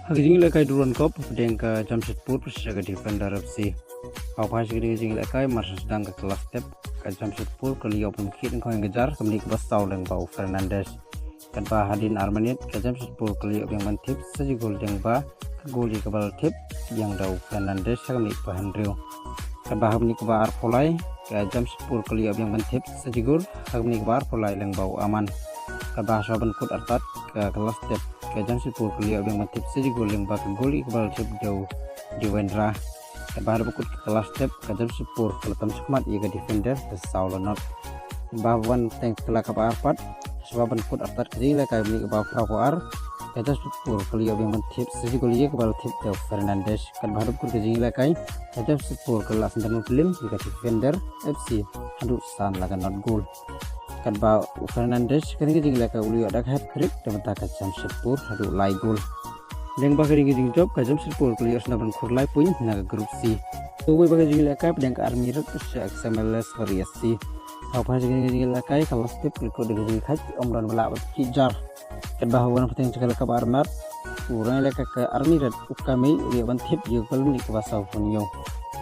Haging lakai duran kop dengka Jamshedpur sebagai defender FC. Apa sih haging lakai masih sedang ke kelas step ke Jamshedpur ke liga pemikir kau yang kejar kembali ke Basau dan Bau Fernandes. Kan Hadin Armanit ke Jamshedpur ke liga yang mantip sejigol yang ke gol di kebal tip yang Dau Fernandes kembali ke Hendrio. Kan Habni ke Arfolai ke Jamshedpur ke liga yang mantip sejigol kembali ke Arfolai yang Bau Aman. Kan Saban Kut Artat ke kelas step ke Jamshedpur kuliah yang mantip sejigol yang bakal goli kebal tip jauh di Wendra. Bahar bukut ke kelas step ke Jamshedpur kalau tam semat ia ke defender ke Saulanot. Bahwan tank kelah ke Arfat sebaban kut artat kecil kayak beli ke bawah Prapoar ke Jamshedpur kuliah yang mantip sejigol ia kebal tip jauh Fernandes. Kan bahar bukut kecil kayak Jamshedpur kelas dan film ia defender FC hadut san laga not goal. Kan ba Fernandes kan gijing laka uli ada hat-trick dan taka Jamshedpur hadu lai gol. Deng ba gijing job ka Jamshedpur kuliah senaban kurlai punya naga grup C. Tuwe ba gijing laka deng ka army rat se XMLS variasi. Apa gijing laka kalau step ko de gijing khat omran bala kijar. Kan ba wana pateng cekal ka armat urang laka ke army rat ukame ri ban tip je kal ni ka basau punyo.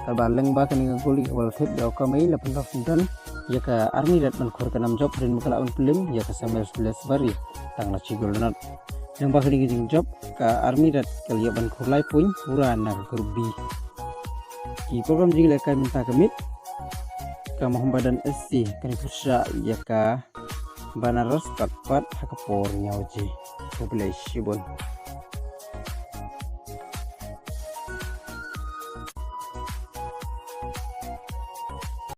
Kan ba leng ba kan goli wal tip da ukame la pen dan ya ke army rat menkur ke 6 job dan mengelaun film ya ke sambil 11 bari tangla cigol not yang bakal gijing job ke army rat ke liya menkur lai pun purana ke grup B di program jing leka minta kemit ke Muhammadan SC kan pusat ya ke Banaras 44 hakapor nyauji populasi bon